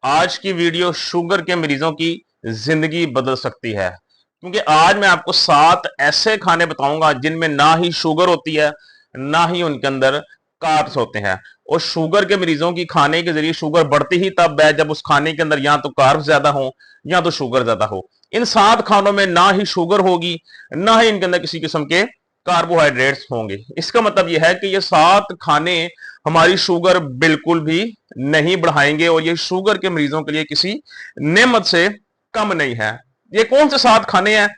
आज की video sugar के मरीजों की जिंदगी बदल सकती है, क्योंकि आज मैं आपको 7 ऐसे खाने बताऊंगा जिनमें ना ही शुगर होती है, ना ही उनके अंदर कार्ब्स होते हैं। और शुगर के मरीजों की खाने के जरिए शुगर बढ़ती ही तब है जब उस खाने के अंदर या तो कार्ब्स ज्यादा हो या तो शुगर ज्यादा हो। इन 7 खानों में ना ही शुगर होगी, ना ही इनके अंदर किसी किस्म के कार्बोहाइड्रेट्स होंगे। इसका मतलब यह है कि ये 7 खाने हमारी शुगर बिल्कुल भी नहीं बढ़ाएंगे और ये शुगर के मरीजों के लिए किसी नेमत से कम नहीं है। ये कौन से 7 खाने हैं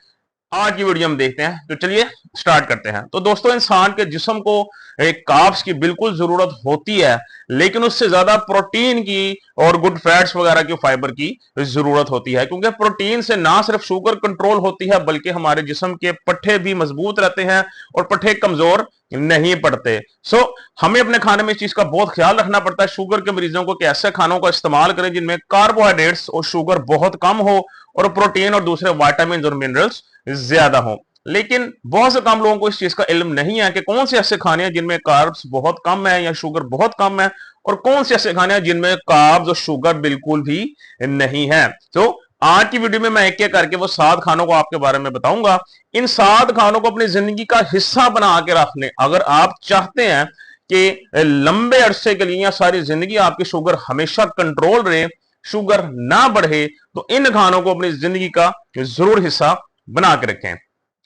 आज की वीडियो में देखते हैं, तो चलिए स्टार्ट करते हैं। तो दोस्तों, इंसान के जिस्म को एक कार्ब्स की बिल्कुल जरूरत होती है, लेकिन उससे ज्यादा प्रोटीन की और गुड फैट्स वगैरह की, फाइबर की जरूरत होती है, क्योंकि प्रोटीन से ना सिर्फ शुगर कंट्रोल होती है बल्कि हमारे जिस्म के पट्टे भी मजबूत रहते हैं और पट्टे कमजोर नहीं पड़ते। हमें अपने खाने में इस चीज का बहुत ख्याल रखना पड़ता है शुगर के मरीजों को कि ऐसे खानों का इस्तेमाल करें जिनमें कार्बोहाइड्रेट्स और शुगर बहुत कम हो और प्रोटीन और दूसरे विटामिन और मिनरल्स ज्यादा हो। लेकिन बहुत से कम लोगों को इस चीज का इल्म नहीं है कि कौन से ऐसे खाने हैं जिनमें कार्ब्स बहुत कम है या शुगर बहुत कम है, और कौन से ऐसे खाने हैं जिनमें कार्ब्स और शुगर बिल्कुल भी नहीं है। तो आज की वीडियो में मैं एक एक करके वो 7 खानों को आपके बारे में बताऊंगा। इन 7 खानों को अपनी जिंदगी का हिस्सा बना के रखने, अगर आप चाहते हैं कि लंबे अरसे के लिए या सारी जिंदगी आपकी शुगर हमेशा कंट्रोल रहे, शुगर ना बढ़े, तो इन खानों को अपनी जिंदगी का जरूर हिस्सा बना के रखें।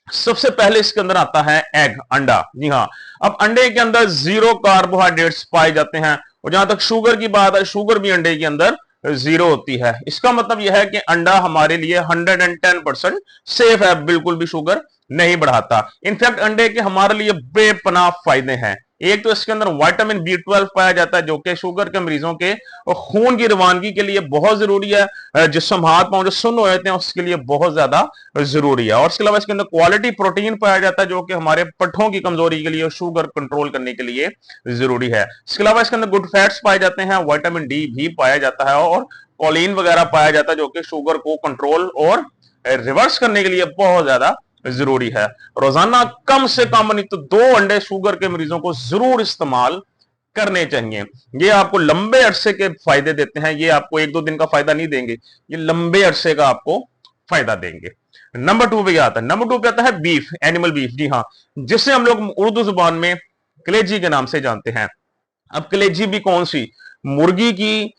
सबसे पहले इसके अंदर आता है एग, अंडा। जी हाँ, अब अंडे के अंदर 0 कार्बोहाइड्रेट्स पाए जाते हैं, और जहां तक शुगर की बात है, शुगर भी अंडे के अंदर 0 होती है। इसका मतलब यह है कि अंडा हमारे लिए 110% सेफ है, बिल्कुल भी शुगर नहीं बढ़ाता। इनफैक्ट अंडे के हमारे लिए बेपनाह फायदे हैं। एक तो इसके अंदर विटामिन B12 पाया जाता है, जो कि शुगर के मरीजों के और खून की रवानगी के लिए बहुत जरूरी है। जिसम हाथ पांव जो सुन्न हो जाते हैं उसके लिए बहुत ज्यादा जरूरी है। और इसके अलावा इसके अंदर क्वालिटी प्रोटीन पाया जाता है, जो कि हमारे पट्ठों की कमजोरी के लिए और शुगर कंट्रोल करने के लिए जरूरी है। इसके अलावा इसके अंदर गुड फैट्स पाए जाते हैं, विटामिन D भी पाया जाता है, और कोलिन वगैरह पाया जाता है, जो कि शुगर को कंट्रोल और रिवर्स करने के लिए बहुत ज्यादा जरूरी है। रोजाना कम से कम नहीं तो 2 अंडे शुगर के मरीजों को जरूर इस्तेमाल करने चाहिए। ये आपको लंबे अरसे के फायदे देते हैं, ये आपको 1-2 दिन का फायदा नहीं देंगे, ये लंबे अरसे का आपको फायदा देंगे। नंबर 2 पे क्या आता है? नंबर 2 पे आता है बीफ, एनिमल बीफ। जी हाँ, जिसे हम लोग उर्दू जुबान में कलेजी के नाम से जानते हैं। अब कलेजी भी कौन सी, मुर्गी की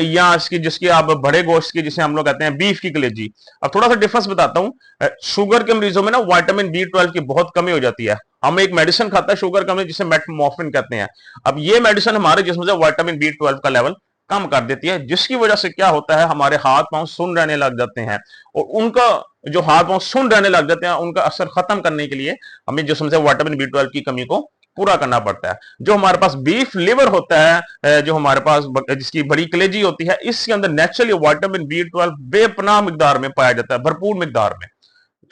या इसकी जिसकी आप बड़े गोश्त की, जिसे हम लोग कहते हैं बीफ की कलेजी। अब थोड़ा सा डिफरेंस बताता हूं। शुगर के मरीजों में ना विटामिन B12 की बहुत कमी हो जाती है। हम एक मेडिसिन खाता है शुगर कमी, जिसे मेटमॉर्फिन कहते हैं। अब ये मेडिसिन हमारे जिस्म से विटामिन B12 का लेवल कम कर देती है, जिसकी वजह से क्या होता है, हमारे हाथ पांव सुन्न रहने लग जाते हैं, और उनका जो हाथ पांव सुन्न रहने लग जाते हैं उनका असर खत्म करने के लिए हमें जिस्म से विटामिन B12 की कमी को पूरा करना पड़ता है। जो हमारे पास बीफ लिवर होता है, जो हमारे पास जिसकी बड़ी कलेजी होती है, इसके अंदर नेचुरली विटामिन B12 बेपनाह मिकदार में पाया जाता है, भरपूर मिकदार में।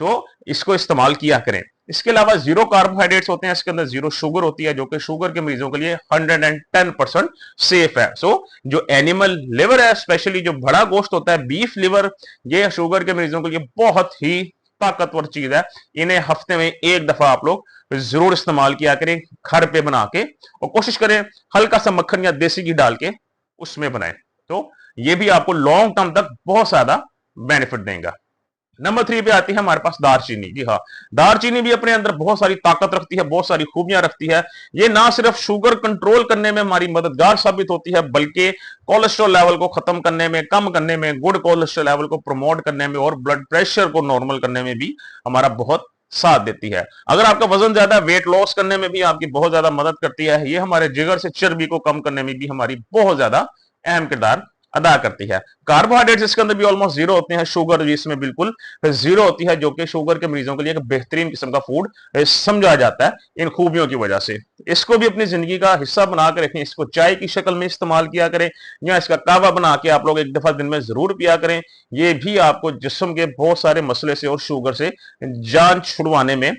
तो इसको इस्तेमाल किया करें। इसके अलावा 0 कार्बोहाइड्रेट्स होते हैं, इसके अंदर 0 शुगर होती है, जो कि शुगर के मरीजों के लिए 110% सेफ है। जो एनिमल लिवर है, स्पेशली जो बड़ा गोश्त होता है बीफ लिवर, ये शुगर के मरीजों के लिए बहुत ही ताकतवर चीज है। इन्हें हफ्ते में 1 दफा आप लोग जरूर इस्तेमाल किया करें, घर पे बना के, और कोशिश करें हल्का सा मक्खन या देसी घी डाल के उसमें बनाएं, तो ये भी आपको लॉन्ग टर्म तक बहुत ज्यादा बेनिफिट देगा। नंबर 3 पे आती है हमारे पास दालचीनी। जी हाँ, दालचीनी भी अपने अंदर बहुत सारी ताकत रखती है, बहुत सारी खूबियां रखती है। ये ना सिर्फ शुगर कंट्रोल करने में हमारी मददगार साबित होती है, बल्कि कोलेस्ट्रॉल लेवल को खत्म करने में, कम करने में, गुड कोलेस्ट्रॉल लेवल को प्रमोट करने में और ब्लड प्रेशर को नॉर्मल करने में भी हमारा बहुत साथ देती है। अगर आपका वजन ज्यादा, वेट लॉस करने में भी आपकी बहुत ज्यादा मदद करती है। ये हमारे जिगर से चर्बी को कम करने में भी हमारी बहुत ज्यादा अहम किरदार अदा करती है। कार्बोहाइड्रेट्स इसके अंदर भी ऑलमोस्ट 0 होते हैं, शुगर भी इसमें बिल्कुल 0 होती है, जो कि शुगर के मरीजों के लिए एक बेहतरीन किस्म का फूड समझा जाता है इन खूबियों की वजह से। इसको भी अपनी जिंदगी का हिस्सा बना कर रखें। इसको चाय की शक्ल में इस्तेमाल किया करें, या इसका कावा बना के आप लोग 1 दफा दिन में जरूर पिया करें। ये भी आपको जिस्म के बहुत सारे मसले से और शुगर से जान छुड़वाने में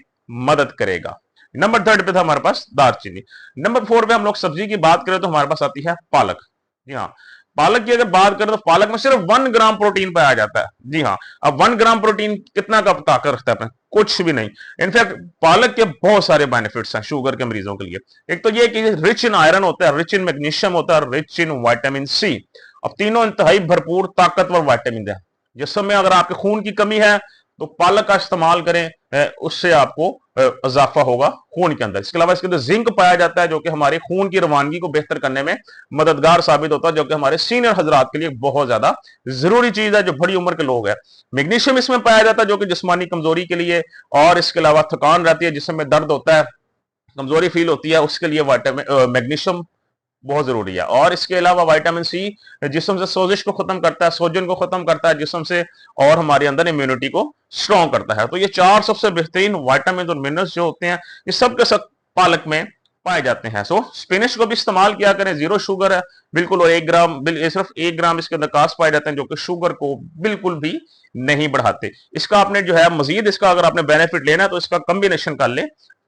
मदद करेगा। नंबर 3 पे था हमारे पास दालचीनी। नंबर 4 पे हम लोग सब्जी की बात करें तो हमारे पास आती है पालक। जी हाँ, पालक की अगर बात करें तो पालक में सिर्फ 1 ग्राम प्रोटीन पाया जाता है। जी हाँ, अब 1 ग्राम प्रोटीन कितना का ताकत रखता है? कुछ भी नहीं। इनफैक्ट पालक के बहुत सारे बेनिफिट्स हैं शुगर के मरीजों के लिए। एक तो ये कि रिच इन आयरन होता है, रिच इन मैग्नीशियम होता है, रिच इन विटामिन C। अब तीनों इंतहाई भरपूर ताकतवर विटामिन है। जिस समय अगर आपके खून की कमी है तो पालक का इस्तेमाल करें, उससे आपको इजाफा होगा खून के अंदर। इसके अलावा इसके अंदर जिंक पाया जाता है जो कि हमारे खून की रवानगी को बेहतर करने में मददगार साबित होता है, जो कि हमारे सीनियर हजरात के लिए बहुत ज्यादा जरूरी चीज है जो बड़ी उम्र के लोग हैं। मैग्नीशियम इसमें पाया जाता है जो कि जिस्मानी कमजोरी के लिए, और इसके अलावा थकान रहती है जिसमें दर्द होता है, कमजोरी फील होती है, उसके लिए विटामिन मैग्नीशियम बहुत जरूरी है। और इसके अलावा विटामिन सी जिस्म से सोजिश को खत्म करता है, सोजन को खत्म करता है जिस्म से, और हमारे अंदर इम्यूनिटी को स्ट्रॉन्ग करता है। तो ये चार सबसे बेहतरीन विटामिन और मिनरल्स जो होते हैं ये सब के सब पालक में पाए जाते हैं। सो स्पिनच को भी इस्तेमाल किया करें, जीरो शुगर है बिल्कुल, और 1 ग्राम सिर्फ 1 ग्राम इसके अंदर कार्ब्स पाए जाते हैं जो कि शुगर को बिल्कुल भी नहीं बढ़ाते। इसका आपने जो है मजीद इसका अगर आपने बेनिफिट लेना है तो इसका कॉम्बिनेशन कर ले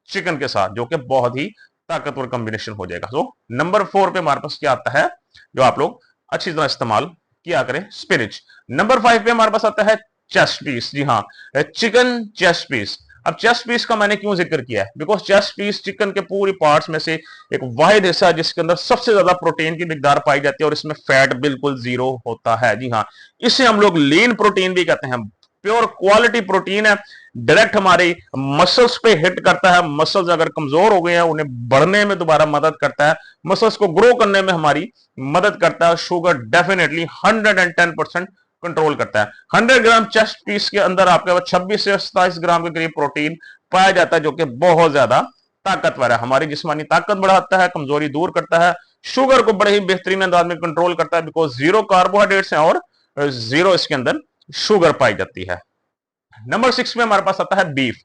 चिकन के साथ, जो कि बहुत ही ताकतवर कॉम्बिनेशन हो जाएगा। तो नंबर 4 पे हमारे पास क्या आता है जो आप लोग अच्छी तरह इस्तेमाल किया करें, स्पिनच। नंबर 5 पे हमारे पास आता है चेस्ट पीस। जी हाँ, चिकन चेस्ट पीस। अब चेस्ट पीस का मैंने क्यों जिक्र किया है, बिकॉज चेस्ट पीस चिकन के पूरी पार्ट्स में से एक वाहिद हिस्सा है जिसके अंदर सबसे ज्यादा प्रोटीन की मिकदार पाई जाती है और इसमें फैट बिल्कुल जीरो होता है। जी हाँ, इसे हम लोग लीन प्रोटीन भी कहते हैं। प्योर क्वालिटी प्रोटीन है, डायरेक्ट हमारे मसल्स पे हिट करता है। मसल्स अगर कमजोर हो गए हैं उन्हें बढ़ने में दोबारा मदद करता है, मसल्स को ग्रो करने में हमारी मदद करता है। शुगर डेफिनेटली 110% कंट्रोल करता है। 100 ग्राम चेस्ट पीस के अंदर आपके पास 26 से 27 ग्राम के करीब प्रोटीन पाया जाता है जो कि बहुत ज्यादा ताकतवर है, हमारी जिस्मानी ताकत बढ़ाता है, कमजोरी दूर करता है, शुगर को बड़े ही बेहतरीन अंदाज में कंट्रोल करता है, बिकॉज जीरो कार्बोहाइड्रेट्स हैं और जीरो इसके अंदर शुगर पाई जाती है। नंबर 6 में हमारे पास आता है बीफ।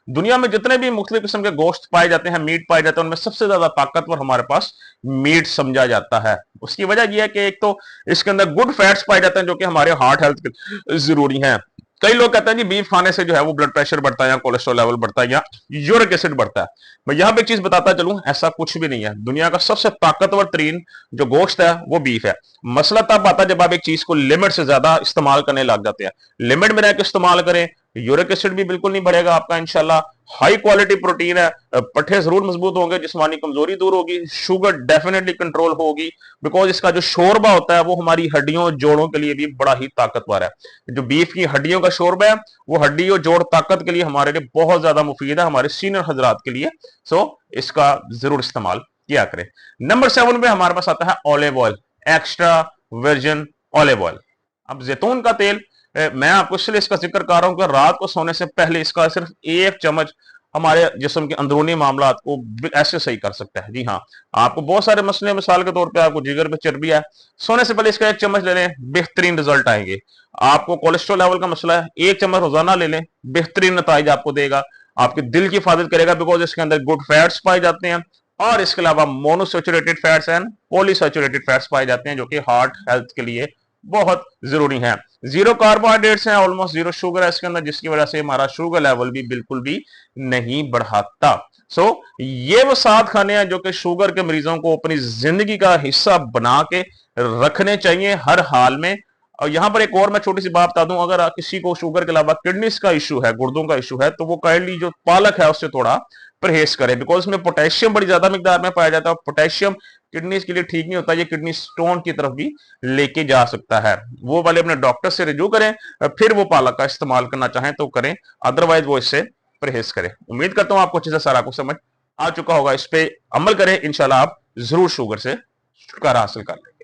दुनिया में जितने भी मुख्तलिफ किस्म के गोश्त पाए जाते हैं, मीट पाए जाते हैं, उनमें सबसे ज्यादा ताकतवर हमारे पास मीट समझा जाता है। उसकी वजह यह है कि एक तो इसके अंदर गुड फैट्स पाए जाते हैं जो कि हमारे हार्ट हेल्थ के जरूरी हैं। कई लोग कहते हैं जी बीफ खाने से जो है वो ब्लड प्रेशर बढ़ता है या कोलेस्ट्रॉल लेवल बढ़ता है या यूरिक एसिड बढ़ता है। मैं यहां पे एक चीज बताता चलूं, ऐसा कुछ भी नहीं है। दुनिया का सबसे ताकतवर तरीन जो गोश्त है वो बीफ है। मसला तब आता है जब आप एक चीज को लिमिट से ज्यादा इस्तेमाल करने लग जाते हैं। लिमिट में रहकर इस्तेमाल करें, यूरिक एसिड भी बिल्कुल नहीं बढ़ेगा आपका इंशाल्लाह। हाई क्वालिटी प्रोटीन है, पट्टे जरूर मजबूत होंगे, जिस्मानी कमजोरी दूर होगी, शुगर डेफिनेटली कंट्रोल होगी, बिकॉज इसका जो शोरबा होता है वो हमारी हड्डियों जोड़ों के लिए भी बड़ा ही ताकतवर है। जो बीफ की हड्डियों का शोरबा है वो हड्डी और जोड़ ताकत के लिए हमारे लिए बहुत ज्यादा मुफीद है, हमारे सीनियर हजरात के लिए। सो इसका जरूर इस्तेमाल किया करें। नंबर 7 पे हमारे पास आता है olive oil, extra virgin olive oil. अब जैतून का तेल मैं आपको इसलिए इसका जिक्र कर रहा हूं कि रात को सोने से पहले इसका सिर्फ 1 चम्मच हमारे जिस्म के अंदरूनी मामला को ऐसे सही कर सकता है। जी हाँ, आपको बहुत सारे मसले, मिसाल के तौर पे आपको जिगर पे चर्बी है, सोने से पहले इसका 1 चम्मच ले लें, बेहतरीन रिजल्ट आएंगे। आपको कोलेस्ट्रॉल लेवल का मसला है, 1 चम्मच रोजाना ले लें, बेहतरीन नतीजा आपको देगा, आपके दिल की हिफाजत करेगा, बिकॉज इसके अंदर गुड फैट्स पाए जाते हैं, और इसके अलावा monounsaturated fats and polyunsaturated fats पाए जाते हैं जो कि हार्ट हेल्थ के लिए बहुत जरूरी है। जीरो कार्बोहाइड्रेट्स हैं, ऑलमोस्ट जीरो शुगर है इसके अंदर, जिसकी वजह से हमारा शुगर लेवल भी बिल्कुल भी नहीं बढ़ाता। सो ये वो 7 खाने हैं जो कि शुगर के मरीजों को अपनी जिंदगी का हिस्सा बना के रखने चाहिए हर हाल में। और यहां पर एक और मैं छोटी सी बात बता दूं, अगर किसी को शुगर के अलावा किडनीज का इशू है, गुर्दों का इशू है, तो वो काइंडली जो पालक है उससे थोड़ा परहेज करें, बिकॉज इसमें पोटेशियम बड़ी ज्यादा मिकदार में पाया जाता है। पोटेशियम किडनीज के लिए ठीक नहीं होता, ये किडनी स्टोन की तरफ भी लेके जा सकता है। वो वाले अपने डॉक्टर से रिव्यू करें, फिर वो पालक का इस्तेमाल करना चाहें तो करें, अदरवाइज वो इससे परहेज करें। उम्मीद करता हूं आपको अच्छे से सारा कुछ समझ आ चुका होगा, इस पे अमल करें, इंशाल्लाह आप जरूर शुगर से छुटकारा हासिल कर लें।